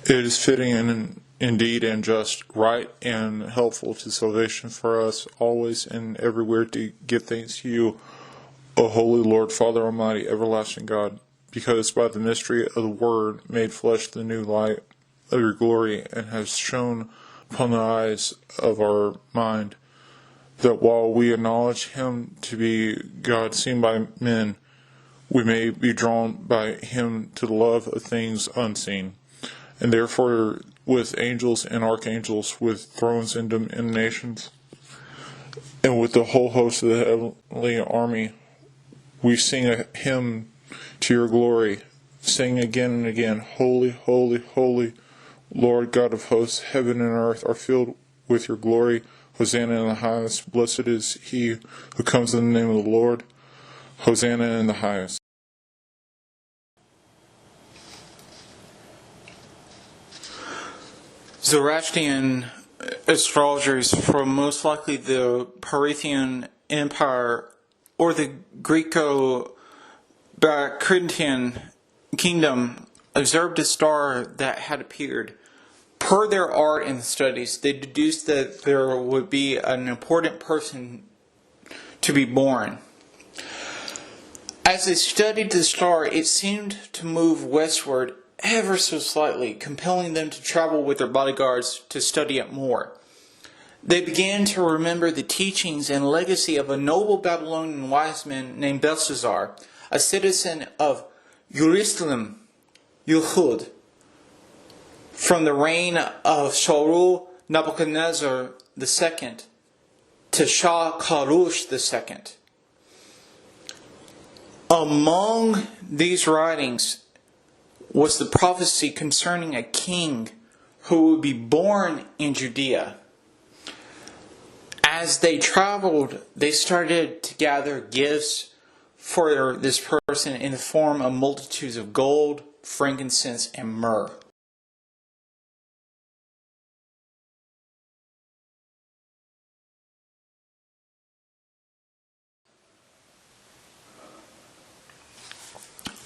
It is fitting and indeed and just, right and helpful to salvation for us always and everywhere to give thanks to you, O Holy Lord, Father Almighty, everlasting God, because by the mystery of the Word made flesh the new light of your glory, and has shone upon the eyes of our mind, that while we acknowledge him to be God seen by men, we may be drawn by him to the love of things unseen. And therefore, with angels and archangels, with thrones and nations, and with the whole host of the heavenly army, we sing a hymn to your glory, sing again and again, Holy, holy, holy, Lord God of hosts, heaven and earth are filled with your glory. Hosanna in the highest. Blessed is he who comes in the name of the Lord. Hosanna in the highest. Zoroastrian astrologers from most likely the Parthian Empire or the Greco-Bactrian kingdom observed a star that had appeared. Per their art and studies, they deduced that there would be an important person to be born. As they studied the star, it seemed to move westward ever so slightly, compelling them to travel with their bodyguards to study it more. They began to remember the teachings and legacy of a noble Babylonian wise man named Belshazzar, a citizen of Jerusalem, Yehud, from the reign of Shaul Nebuchadnezzar II to Shah Karush II. Among these writings was the prophecy concerning a king who would be born in Judea. As they traveled, they started to gather gifts for this person in the form of multitudes of gold, frankincense, and myrrh.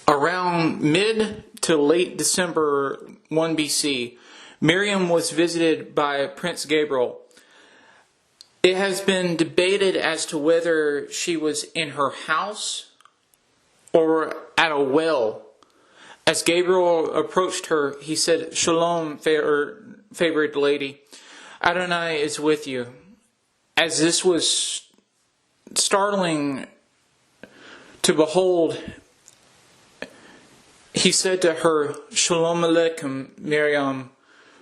Around mid to late December 1 BC, Miriam was visited by Prince Gabriel. It has been debated as to whether she was in her house or at a well. As Gabriel approached her, he said, "Shalom, favored lady. Adonai is with you." As this was startling to behold, he said to her, "Shalom Aleichem, Miriam,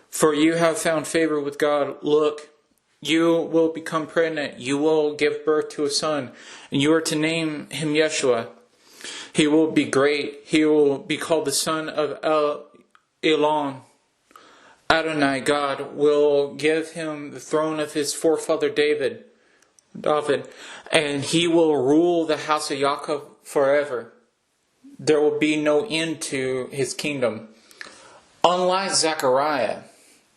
for you have found favor with God. Look, you will become pregnant. You will give birth to a son, and you are to name him Yeshua. He will be great. He will be called the son of Elon. Adonai, God, will give him the throne of his forefather David, and he will rule the house of Jacob forever. There will be no end to his kingdom." Unlike Zechariah,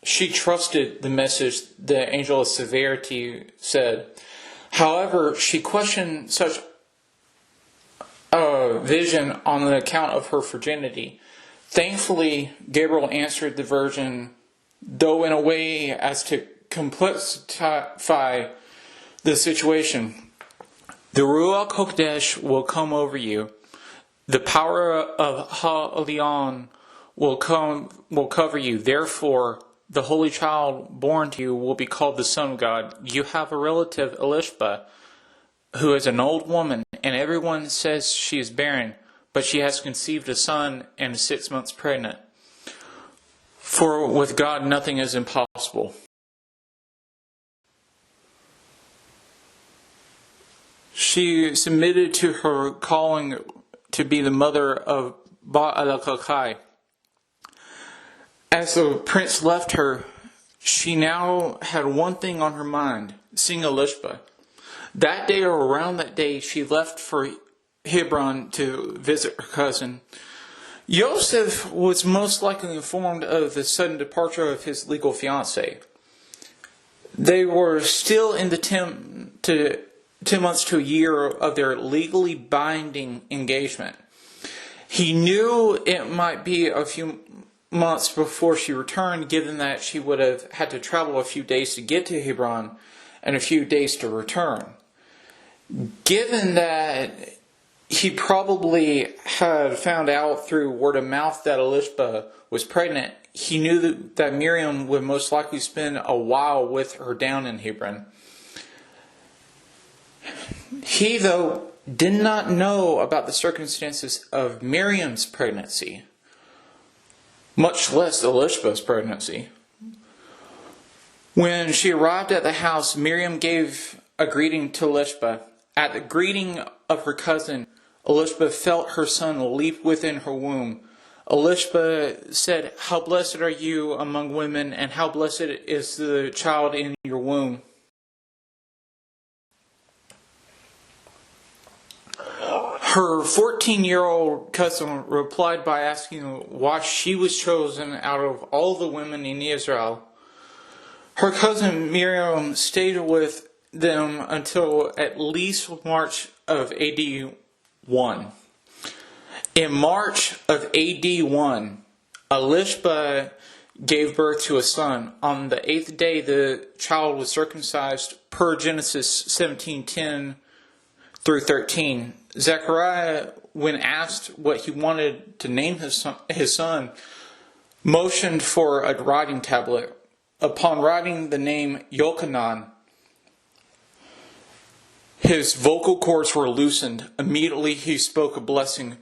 she trusted the message the angel of severity said. However, she questioned such a vision on the account of her virginity. Thankfully, Gabriel answered the virgin, though in a way as to complexify the situation. "The Ruach HaKodesh will come over you. The power of Ha-Elyon will cover you. Therefore, the holy child born to you will be called the Son of God. You have a relative, Elishba, who is an old woman, and everyone says she is barren, but she has conceived a son and is 6 months pregnant. For with God nothing is impossible." She submitted to her calling to be the mother of Ba'al-Kakai. As the prince left her, she now had one thing on her mind, seeing Elishba. That day or around that day, she left for Hebron to visit her cousin. Joseph was most likely informed of the sudden departure of his legal fiancée. They were still in the 2 months to a year of their legally binding engagement. He knew it might be a few months before she returned, given that she would have had to travel a few days to get to Hebron and a few days to return. Given that he probably had found out through word of mouth that Elishba was pregnant, he knew that Miriam would most likely spend a while with her down in Hebron. He, though, did not know about the circumstances of Miriam's pregnancy, much less Elishba's pregnancy. When she arrived at the house, Miriam gave a greeting to Elishba. At the greeting of her cousin, Elishba felt her son leap within her womb. Elishba said, "How blessed are you among women, and how blessed is the child in your womb." Her 14-year-old cousin replied by asking why she was chosen out of all the women in Israel. Her cousin Miriam stayed with them until at least March of AD 1. In March of AD 1, Elishba gave birth to a son. On the 8th day, the child was circumcised per Genesis 17:10 through 13. Zechariah, when asked what he wanted to name his son, motioned for a writing tablet. Upon writing the name Yochanan, his vocal cords were loosened. Immediately he spoke a blessing.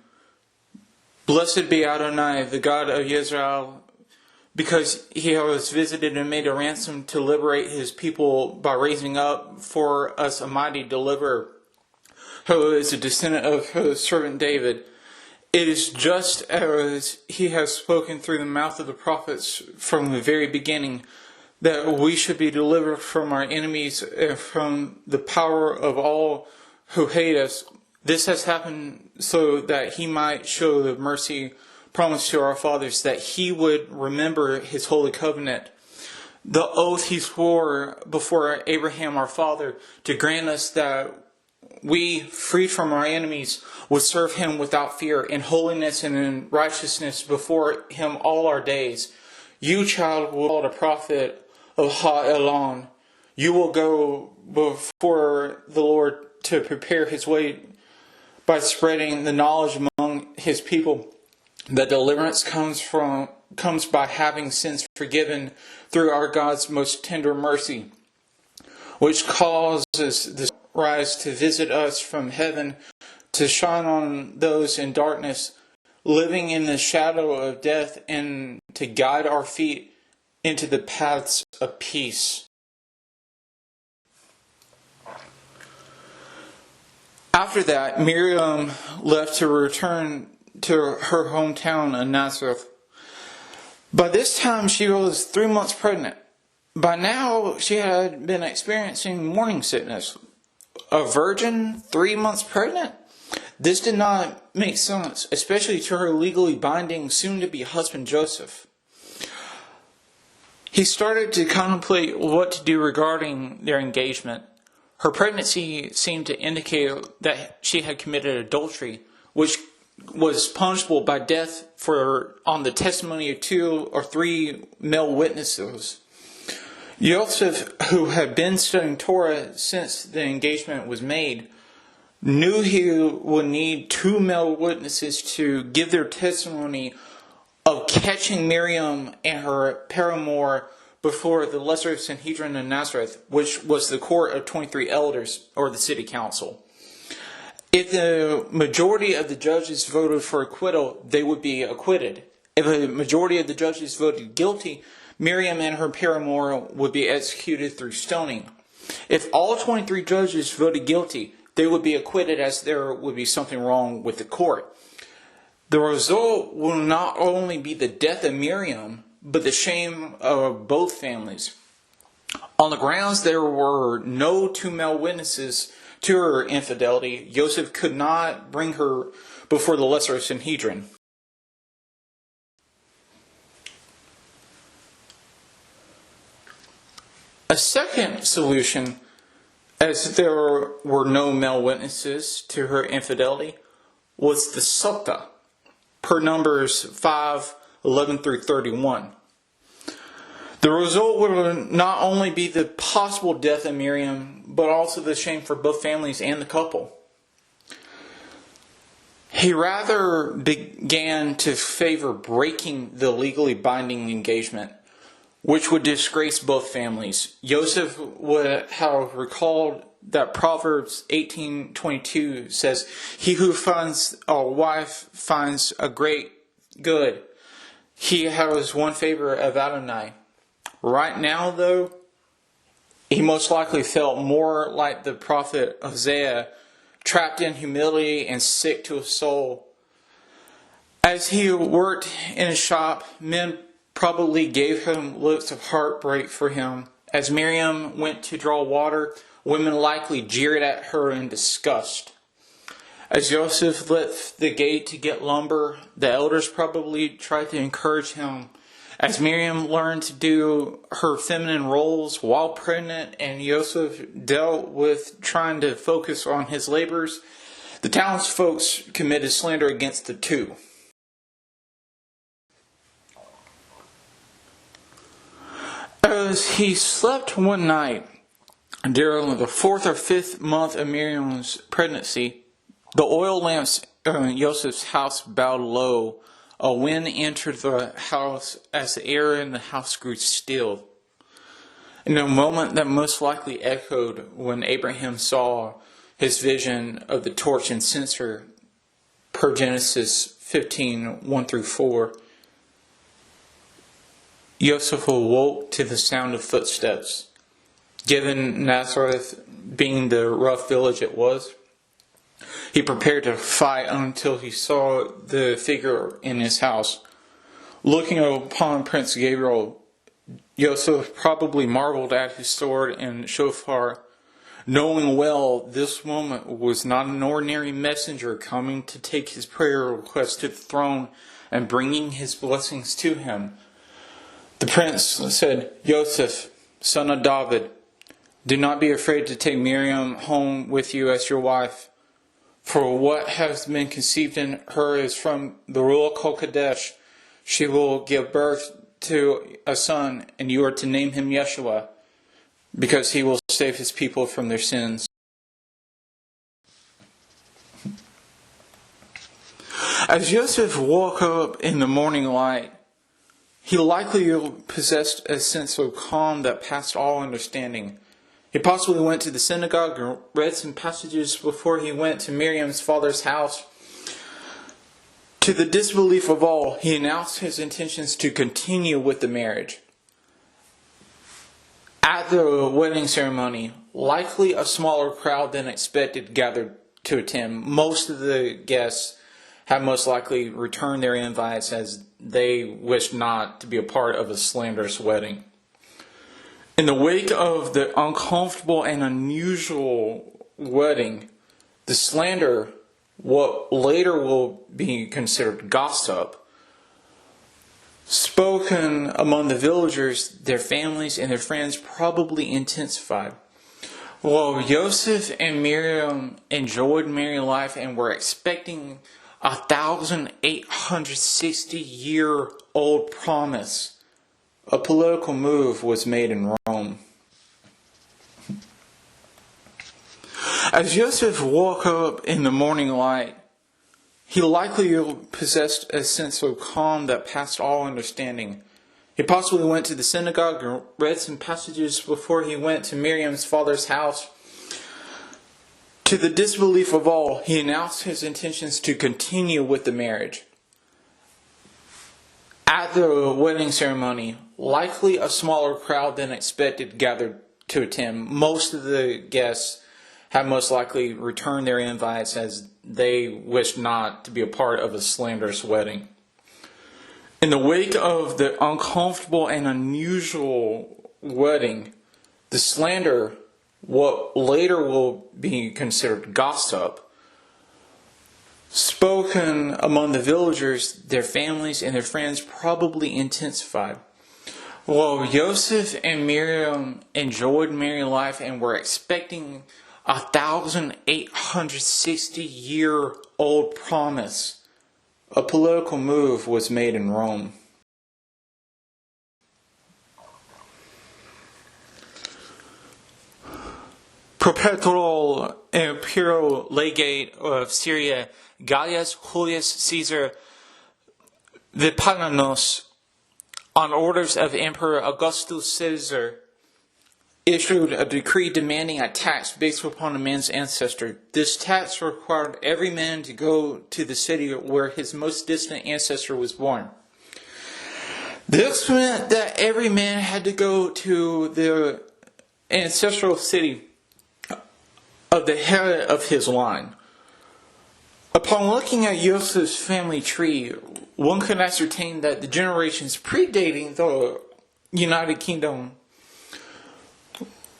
"Blessed be Adonai, the God of Israel, because he has visited and made a ransom to liberate his people by raising up for us a mighty deliverer, who is a descendant of his servant David. It is just as he has spoken through the mouth of the prophets from the very beginning, that we should be delivered from our enemies and from the power of all who hate us. This has happened so that he might show the mercy promised to our fathers, that he would remember his holy covenant, the oath he swore before Abraham our father, to grant us that we, freed from our enemies, would serve him without fear, in holiness and in righteousness before him all our days. You, child, will be called a prophet of Ha-Elon. You will go before the Lord to prepare his way by spreading the knowledge among his people. The deliverance comes by having sins forgiven through our God's most tender mercy, which causes the rise to visit us from heaven, to shine on those in darkness, living in the shadow of death, and to guide our feet into the paths of peace." After that, Miriam left to return to her hometown of Nazareth. By this time, she was 3 months pregnant. By now, she had been experiencing morning sickness. A virgin, 3 months pregnant? This did not make sense, especially to her legally binding soon-to-be husband Joseph. He started to contemplate what to do regarding their engagement. Her pregnancy seemed to indicate that she had committed adultery, which was punishable by death on the testimony of 2 or 3 male witnesses. Joseph, who had been studying Torah since the engagement was made, knew he would need 2 male witnesses to give their testimony of catching Miriam and her paramour before the Lesser Sanhedrin in Nazareth, which was the court of 23 elders, or the city council. If the majority of the judges voted for acquittal, they would be acquitted. If a majority of the judges voted guilty, Miriam and her paramour would be executed through stoning. If all 23 judges voted guilty, they would be acquitted, as there would be something wrong with the court. The result will not only be the death of Miriam, but the shame of both families. On the grounds there were no 2 male witnesses to her infidelity, Joseph could not bring her before the Lesser Sanhedrin. A second solution, as there were no male witnesses to her infidelity, was the Sukta, per Numbers 5, 11 through 31. The result would not only be the possible death of Miriam, but also the shame for both families and the couple. He rather began to favor breaking the legally binding engagement, which would disgrace both families. Joseph would have recalled that Proverbs 18:22 says, "He who finds a wife finds a great good. He has won favor of Adonai." Right now, though, he most likely felt more like the prophet Hosea, trapped in humility and sick to his soul. As he worked in his shop, men probably gave him looks of heartbreak for him. As Miriam went to draw water, women likely jeered at her in disgust. As Joseph left the gate to get lumber, the elders probably tried to encourage him. As Miriam learned to do her feminine roles while pregnant and Joseph dealt with trying to focus on his labors, the townsfolk committed slander against the two. As he slept one night during the 4th or 5th month of Miriam's pregnancy, the oil lamps in Joseph's house bowed low. A wind entered the house as the air in the house grew still. In a moment that most likely echoed when Abraham saw his vision of the torch and censer, per Genesis 15:1 through 4. Joseph awoke to the sound of footsteps. Given Nazareth being the rough village it was, he prepared to fight until he saw the figure in his house. Looking upon Prince Gabriel, Joseph probably marveled at his sword and shofar, knowing well this moment was not an ordinary messenger coming to take his prayer request to the throne and bringing his blessings to him. The prince said, "Joseph, son of David, do not be afraid to take Miriam home with you as your wife. For what has been conceived in her is from the Ruach HaKodesh. She will give birth to a son, and you are to name him Yeshua, because he will save his people from their sins." As Joseph woke up in the morning light, he likely possessed a sense of calm that passed all understanding. He possibly went to the synagogue and read some passages before he went to Miriam's father's house. To the disbelief of all, he announced his intentions to continue with the marriage. At the wedding ceremony, likely a smaller crowd than expected gathered to attend. Most of the guests had most likely returned their invites as they wished not to be a part of a slanderous wedding. In the wake of the uncomfortable and unusual wedding, the slander, what later will be considered gossip, spoken among the villagers, their families, and their friends probably intensified. While Joseph and Miriam enjoyed married life and were expecting a 1,860-year-old promise, a political move was made in Rome. As Joseph woke up in the morning light, he likely possessed a sense of calm that passed all understanding. He possibly went to the synagogue and read some passages before he went to Miriam's father's house. To the disbelief of all, he announced his intentions to continue with the marriage. At the wedding ceremony, likely a smaller crowd than expected gathered to attend. Most of the guests had most likely returned their invites as they wished not to be a part of a slanderous wedding. In the wake of the uncomfortable and unusual wedding, the slander, what later will be considered gossip, spoken among the villagers, their families, and their friends probably intensified. While Joseph and Miriam enjoyed married life and were expecting a 1,860-year-old promise, a political move was made in Rome. Pretorial Imperial Legate of Syria, Gaius Julius Caesar Vipananos, on orders of Emperor Augustus Caesar, issued a decree demanding a tax based upon a man's ancestor. This tax required every man to go to the city where his most distant ancestor was born. This meant that every man had to go to the ancestral city of the head of his line. Upon looking at Joseph's family tree, one could ascertain that the generations predating the United Kingdom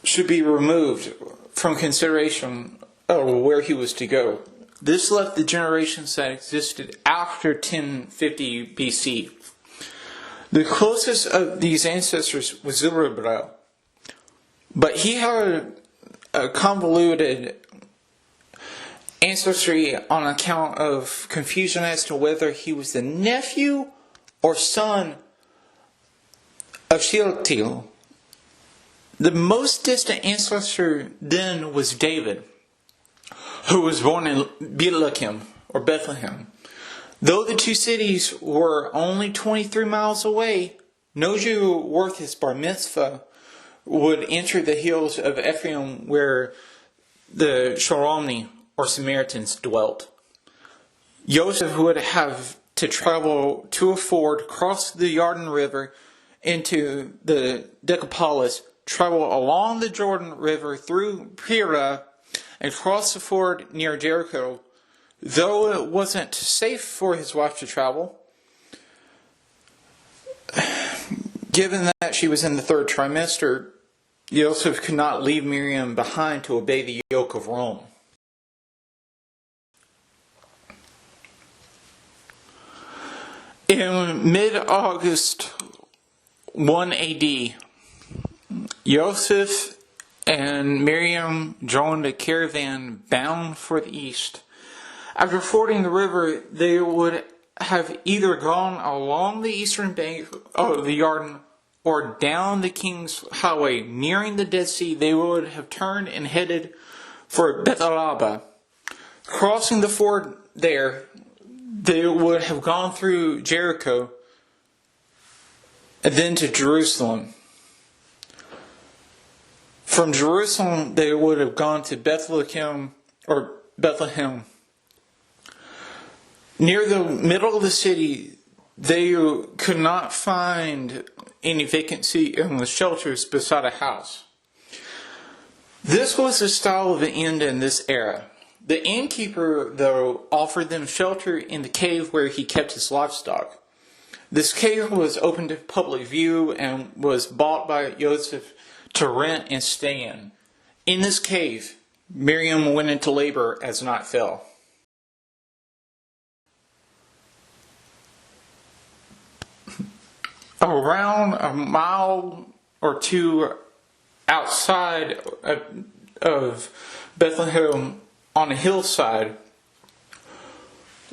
should be removed from consideration of where he was to go. This left the generations that existed after 1050 BC. The closest of these ancestors was Zerubbabel, but he had a convoluted ancestry on account of confusion as to whether he was the nephew or son of Shealtiel. The most distant ancestor then was David, who was born in Bethlehem. Though the two cities were only 23 miles away, no Jew worth his bar mitzvah would enter the hills of Ephraim where the Shoromni or Samaritans dwelt. Joseph would have to travel to a ford, cross the Jordan River into the Decapolis, travel along the Jordan River through Pera, and cross the ford near Jericho. Though it wasn't safe for his wife to travel, given that she was in the third trimester, Joseph could not leave Miriam behind to obey the yoke of Rome. In mid-August 1 AD, Joseph and Miriam joined a caravan bound for the east. After fording the river, they would have either gone along the eastern bank of the Jordan or down the King's Highway. Nearing the Dead Sea, they would have turned and headed for Bethalaba. Crossing the ford there, they would have gone through Jericho and then to Jerusalem. From Jerusalem, they would have gone to Bethlehem. Near the middle of the city, they could not find any vacancy in the shelters beside a house. This was the style of the inn in this era. The innkeeper, though, offered them shelter in the cave where he kept his livestock. This cave was open to public view and was bought by Joseph to rent and stay in. In this cave, Miriam went into labor as night fell. Around a mile or two outside of Bethlehem, on a hillside,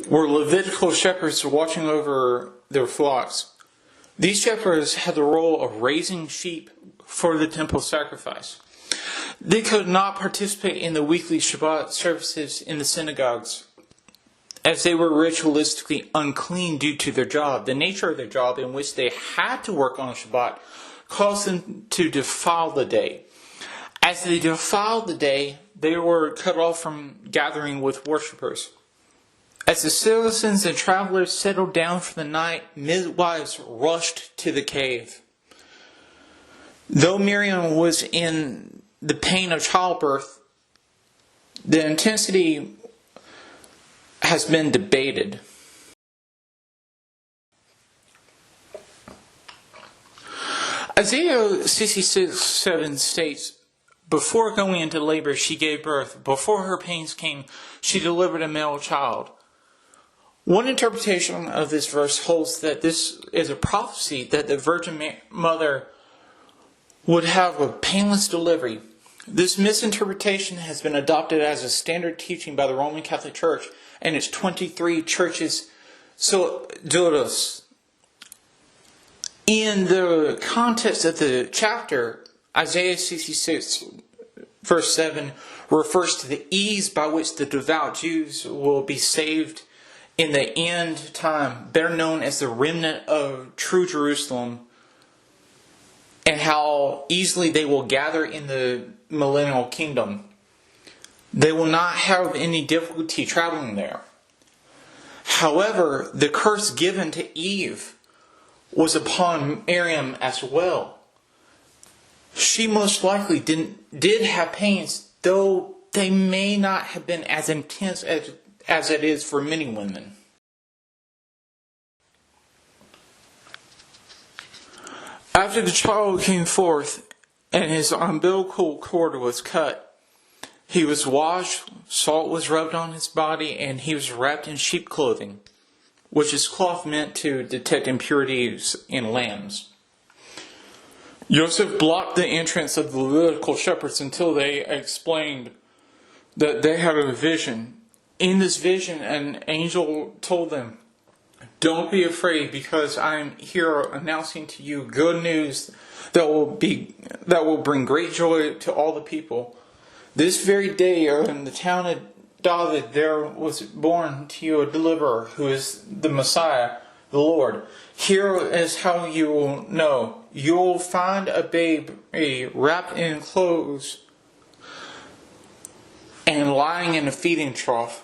were Levitical shepherds watching over their flocks. These shepherds had the role of raising sheep for the temple sacrifice. They could not participate in the weekly Shabbat services in the synagogues, as they were ritualistically unclean due to their job. The nature of their job, in which they had to work on Shabbat, caused them to defile the day. As they defiled the day, they were cut off from gathering with worshippers. As the citizens and travelers settled down for the night, midwives rushed to the cave. Though Miriam was in the pain of childbirth, the intensity has been debated. Isaiah 66:7 states, "Before going into labor, she gave birth. Before her pains came, she delivered a male child." One interpretation of this verse holds that this is a prophecy that the Virgin Mother would have a painless delivery. This misinterpretation has been adopted as a standard teaching by the Roman Catholic Church and its 23 churches Sodoros. In the context of the chapter, Isaiah 66 verse 7 refers to the ease by which the devout Jews will be saved in the end time, better known as the remnant of true Jerusalem, and how easily they will gather in the millennial kingdom. They will not have any difficulty traveling there. However, the curse given to Eve was upon Miriam as well. She most likely did have pains, though they may not have been as intense as it is for many women. After the child came forth and his umbilical cord was cut, he was washed, salt was rubbed on his body, and he was wrapped in sheep clothing, which is cloth meant to detect impurities in lambs. Joseph blocked the entrance of the Levitical shepherds until they explained that they had a vision. In this vision, an angel told them, "Don't be afraid, because I am here announcing to you good news that will bring great joy to all the people. This very day in the town of David there was born to you a deliverer who is the Messiah, the Lord. Here is how you will know. You will find a babe wrapped in clothes and lying in a feeding trough."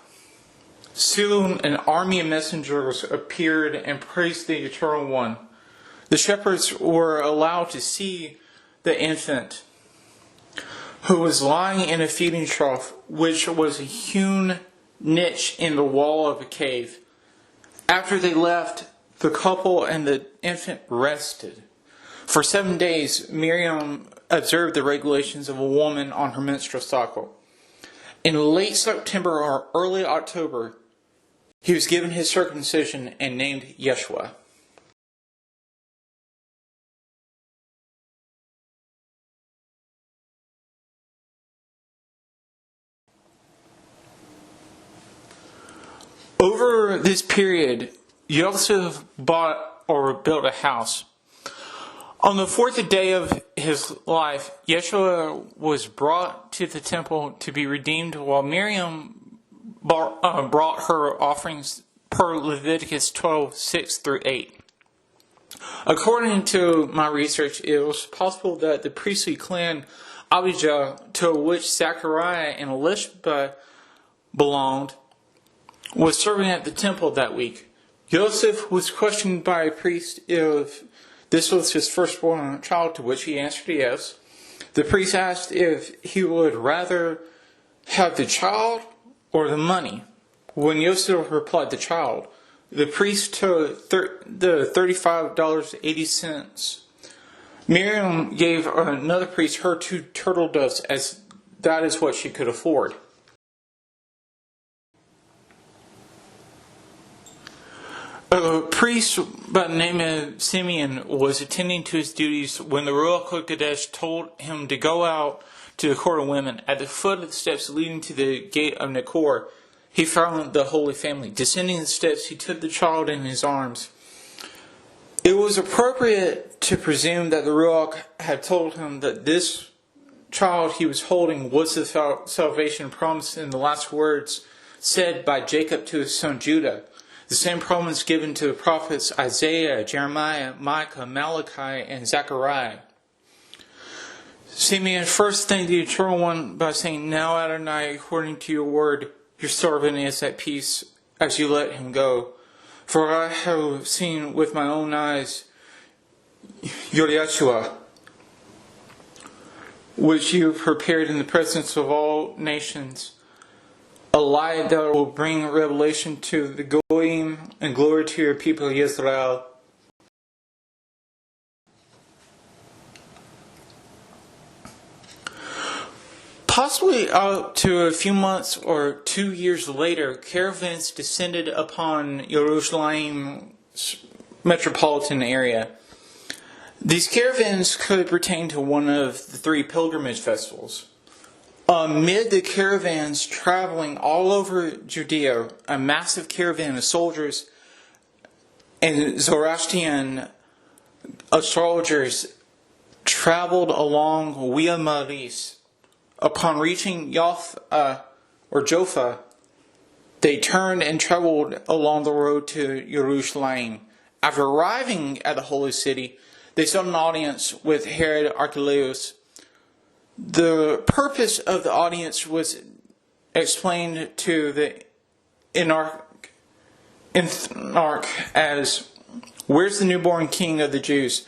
Soon an army of messengers appeared and praised the Eternal One. The shepherds were allowed to see the infant, who was lying in a feeding trough, which was a hewn niche in the wall of a cave. After they left, the couple and the infant rested. For 7 days, Miriam observed the regulations of a woman on her menstrual cycle. In late September or early October, he was given his circumcision and named Yeshua. Over this period, Joseph bought or built a house. On the 4th day of his life, Yeshua was brought to the temple to be redeemed, while Miriam brought her offerings per Leviticus 12:6-8. According to my research, it was possible that the priestly clan Abijah, to which Zechariah and Elishba belonged, was serving at the temple that week. Joseph was questioned by a priest if this was his firstborn child, to which he answered yes. The priest asked if he would rather have the child or the money. When Joseph replied, "The child," the priest took the $35.80. Miriam gave another priest her 2 turtle doves, as that is what she could afford. A priest by the name of Simeon was attending to his duties when the Ruach HaKodesh told him to go out to the court of women. At the foot of the steps leading to the gate of Nekor, he found the Holy Family. Descending the steps, he took the child in his arms. It was appropriate to presume that the Ruach had told him that this child he was holding was the salvation promised in the last words said by Jacob to his son Judah. The same promise given to the prophets Isaiah, Jeremiah, Micah, Malachi, and Zechariah. Simeon first thanked the Eternal One by saying, "Now Adonai, according to your word, your servant is at peace as you let him go. For I have seen with my own eyes your Yeshua, which you prepared in the presence of all nations, a light that will bring revelation to the Goyim and glory to your people Israel." Possibly up to a few months or 2 years later, caravans descended upon Jerusalem's metropolitan area. These caravans could pertain to one of the 3 pilgrimage festivals. Amid the caravans traveling all over Judea, a massive caravan of soldiers and Zoroastrian astrologers traveled along Via Maris, Upon reaching Joppa, they turned and traveled along the road to Jerusalem. After arriving at the holy city, they sought an audience with Herod Archelaus. The purpose of the audience was explained to the enarch as, "Where's the newborn king of the Jews?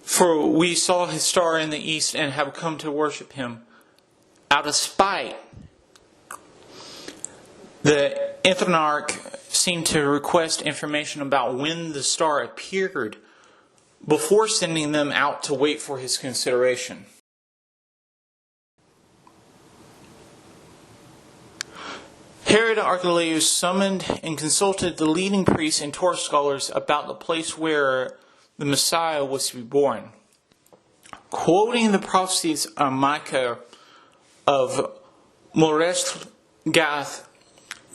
For we saw his star in the east and have come to worship him." Out of spite, the ethnarch seemed to request information about when the star appeared before sending them out to wait for his consideration. Herod Archelaus summoned and consulted the leading priests and Torah scholars about the place where the Messiah was to be born. Quoting the prophecies of Micah of Moresh Gath,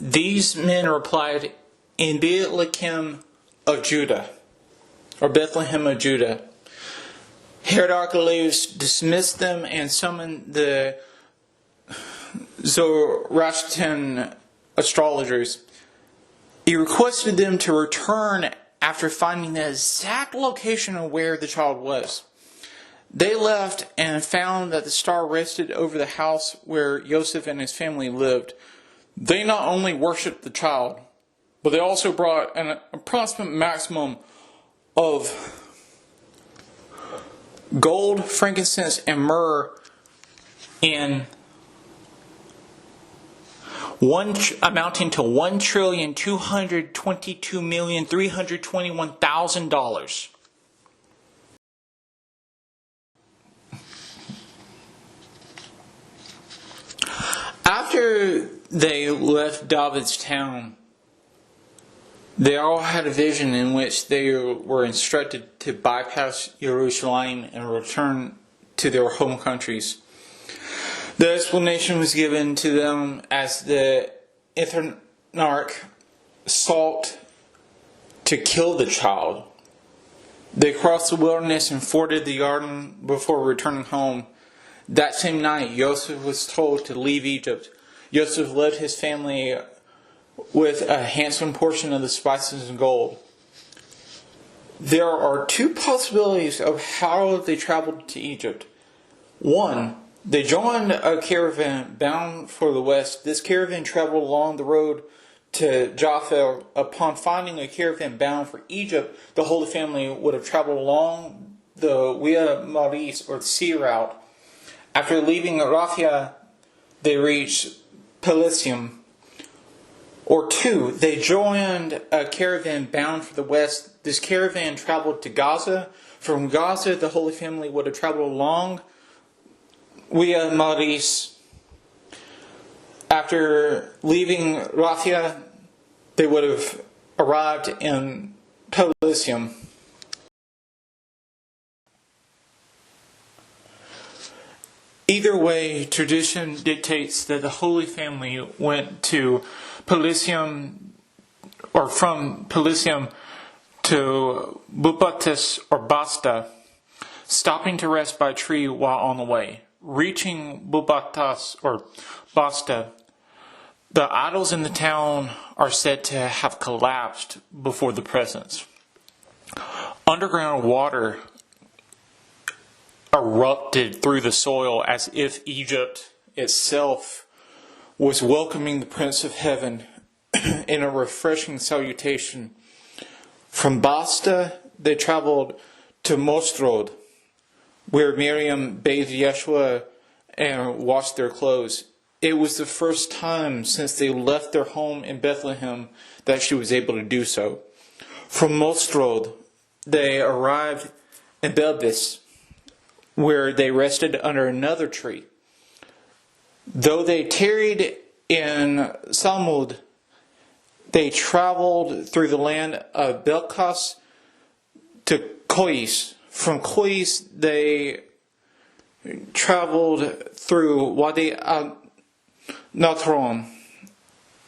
these men replied, "In Bethlehem of Judah," or Bethlehem of Judah. Herod Archelaus dismissed them and summoned the Zoroastrian astrologers. He requested them to return after finding the exact location of where the child was. They left and found that the star rested over the house where Joseph and his family lived. They not only worshipped the child, but they also brought an approximate maximum of gold, frankincense, and myrrh amounting to $1,222,321,000. After they left David's town, they all had a vision in which they were instructed to bypass Jerusalem and return to their home countries. The explanation was given to them as the ethnarch sought to kill the child. They crossed the wilderness and forded the Jordan before returning home. That same night, Joseph was told to leave Egypt. Joseph led his family with a handsome portion of the spices and gold. There are two possibilities of how they traveled to Egypt. One, they joined a caravan bound for the west. This caravan traveled along the road to Jaffa. Upon finding a caravan bound for Egypt, the Holy Family would have traveled along the Via Maris, or the sea route. After leaving Raphia, they reached Pelusium. Or two, they joined a caravan bound for the west. This caravan traveled to Gaza. From Gaza, the Holy Family would have traveled along Via Maris. After leaving Raphia, they would have arrived in Pelusium. Either way, tradition dictates that the Holy Family went to Pelusium, or from Pelusium to Bupatis or Basta, stopping to rest by a tree while on the way. Reaching Bupatas or Basta, the idols in the town are said to have collapsed before the presence. Underground water erupted through the soil as if Egypt itself was welcoming the Prince of Heaven in a refreshing salutation. From Basta, they traveled to Mostrod, where Miriam bathed Yeshua and washed their clothes. It was the first time since they left their home in Bethlehem that she was able to do so. From Mostrod, they arrived in Belbis, where they rested under another tree. Though they tarried in Salmud, they traveled through the land of Belkas to Kois. From Kois, they traveled through Wadi Natron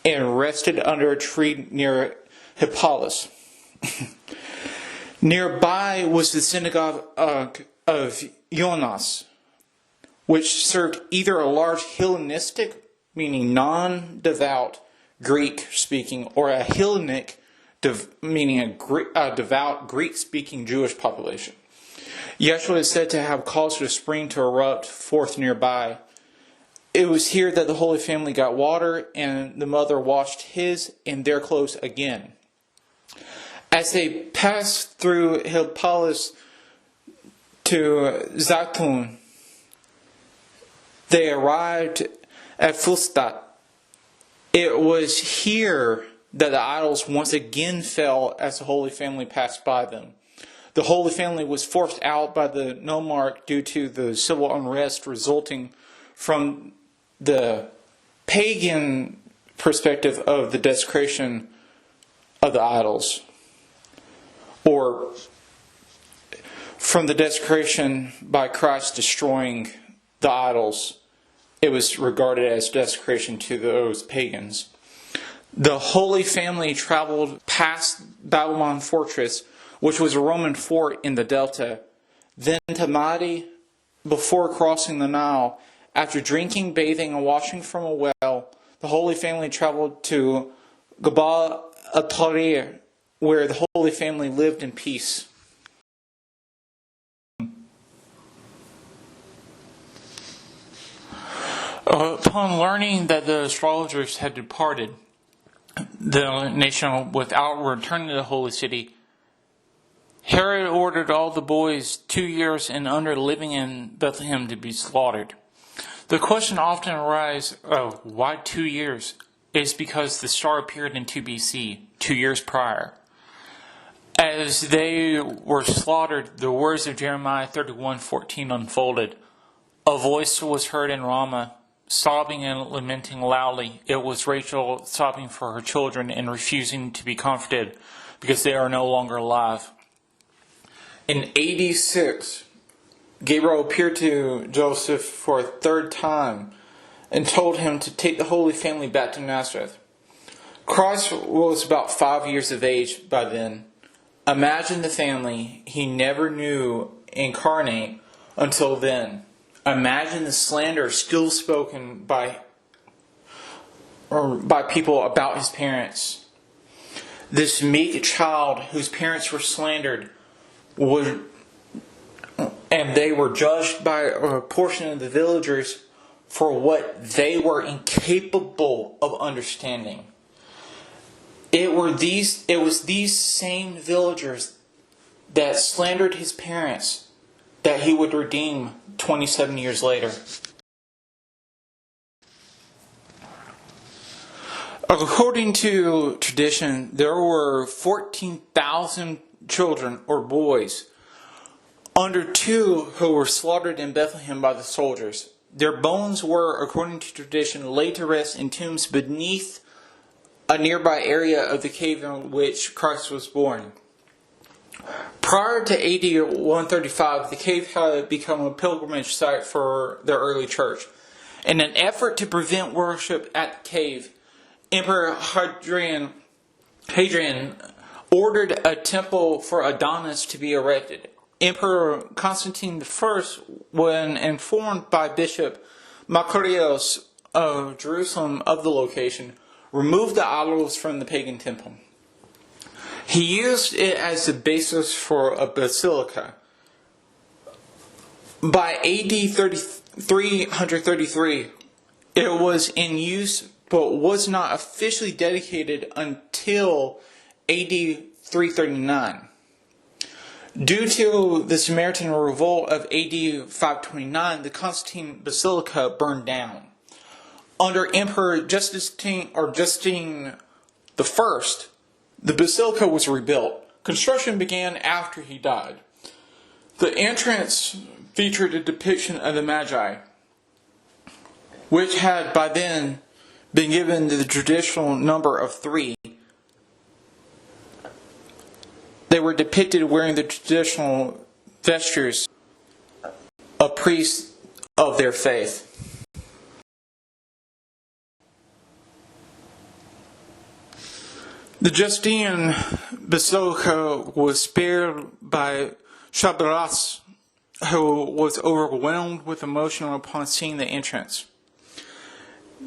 and rested under a tree near Hippolis. Nearby was the synagogue of Jonas, which served either a large Hellenistic, meaning non-devout Greek-speaking, or a Hellenic, meaning a devout Greek-speaking Jewish population. Yeshua is said to have caused a spring to erupt forth nearby. It was here that the Holy Family got water, and the mother washed his and their clothes again. As they passed through Helpolis to Zaitun, they arrived at Fustat. It was here that the idols once again fell as the Holy Family passed by them. The Holy Family was forced out by the nomarch due to the civil unrest resulting from the pagan perspective of the desecration of the idols, or from the desecration by Christ destroying the idols. It was regarded as desecration to those pagans. The Holy Family traveled past Babylon Fortress, which was a Roman fort in the Delta, then to Mahdi before crossing the Nile. After drinking, bathing, and washing from a well, the Holy Family traveled to Gabal al-Tahrir, where the Holy Family lived in peace. Upon learning that the astrologers had departed the nation without returning to the Holy City, Herod ordered all the boys 2 years and under living in Bethlehem to be slaughtered. The question often arises, why 2 years? It's because the star appeared in 2 BC, 2 years prior. As they were slaughtered, the words of Jeremiah 31:14 unfolded. A voice was heard in Ramah, sobbing and lamenting loudly. It was Rachel sobbing for her children and refusing to be comforted because they are no longer alive. In AD 6, Gabriel appeared to Joseph for a third time and told him to take the Holy Family back to Nazareth. Christ was about 5 years of age by then. Imagine the family he never knew incarnate until then. Imagine the slander still spoken by people about his parents. This meek child whose parents were slandered and they were judged by a portion of the villagers for what they were incapable of understanding. It was these same villagers that slandered his parents that he would redeem 27 years later. According to tradition, there were 14,000 children or boys under 2 who were slaughtered in Bethlehem by the soldiers. Their bones were, according to tradition, laid to rest in tombs beneath a nearby area of the cave in which Christ was born. Prior to AD 135, the cave had become a pilgrimage site for the early church. In an effort to prevent worship at the cave, Emperor Hadrian ordered a temple for Adonis to be erected. Emperor Constantine I, when informed by Bishop Macarios of Jerusalem of the location, removed the idols from the pagan temple. He used it as the basis for a basilica. By AD 333, it was in use but was not officially dedicated until AD 339. Due to the Samaritan revolt of AD 529, the Constantine Basilica burned down. Under Emperor Justine I, the basilica was rebuilt. Construction began after he died. The entrance featured a depiction of the Magi, which had by then been given the traditional number of 3. They were depicted wearing the traditional vestures of priests of their faith. The Justinian Basilica was spared by Chabaras who was overwhelmed with emotion upon seeing the entrance.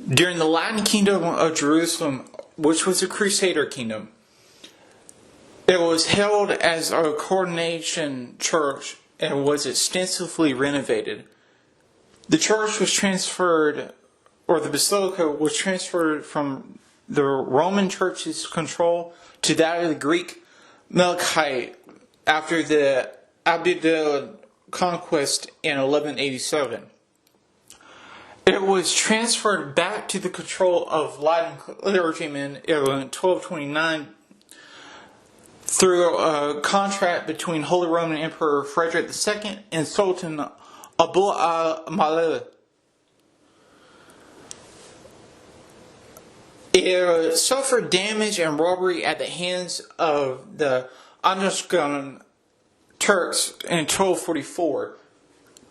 During the Latin Kingdom of Jerusalem, which was a Crusader kingdom, it was held as a coronation church and was extensively renovated. The church was transferred, or the basilica was transferred from the Roman Church's control to that of the Greek Melkite after the Abdid conquest in 1187. It was transferred back to the control of Latin clergymen in 1229 through a contract between Holy Roman Emperor Frederick II and Sultan Abu al-Malih. It suffered damage and robbery at the hands of the Andalusian Turks in 1244.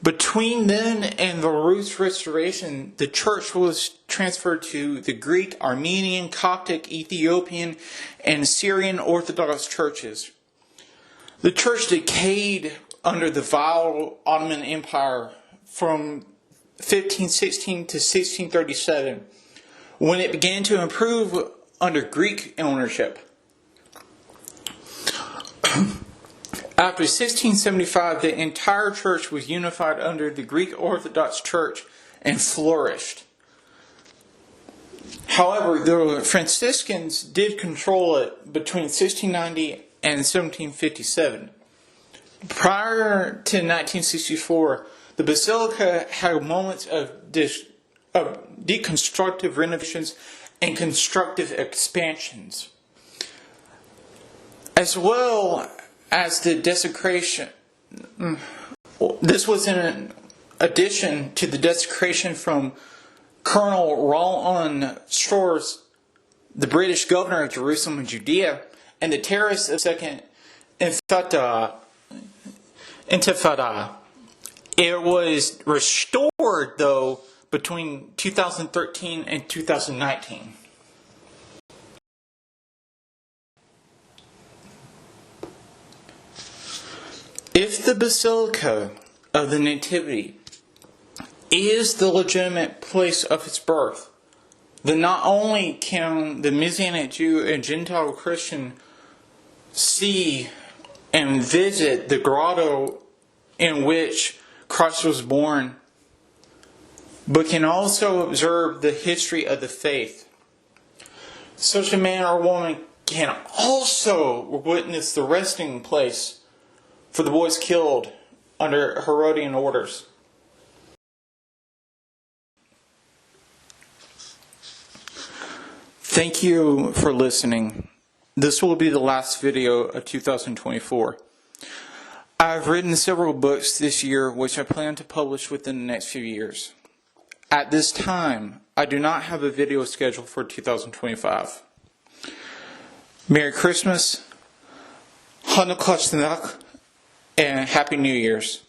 Between then and the Rus Restoration, the church was transferred to the Greek, Armenian, Coptic, Ethiopian, and Syrian Orthodox churches. The church decayed under the vile Ottoman Empire from 1516 to 1637, when it began to improve under Greek ownership. After 1675, the entire church was unified under the Greek Orthodox Church and flourished. However, the Franciscans did control it between 1690 and 1757. Prior to 1964, the basilica had moments of deconstructive renovations and constructive expansions, as well as the desecration. This was in addition to the desecration from Colonel Roland Shores, the British governor of Jerusalem and Judea, and the terrorists of the Second Intifada. It was restored, though, between 2013 and 2019. If the Basilica of the Nativity is the legitimate place of its birth, then not only can the Messianic Jew and Gentile Christian see and visit the grotto in which Christ was born, but can also observe the history of the faith. Such a man or woman can also witness the resting place for the boys killed under Herodian orders. Thank you for listening. This will be the last video of 2024. I've written several books this year which I plan to publish within the next few years. At this time, I do not have a video scheduled for 2025. Merry Christmas, Hanukkah, and Happy New Year's.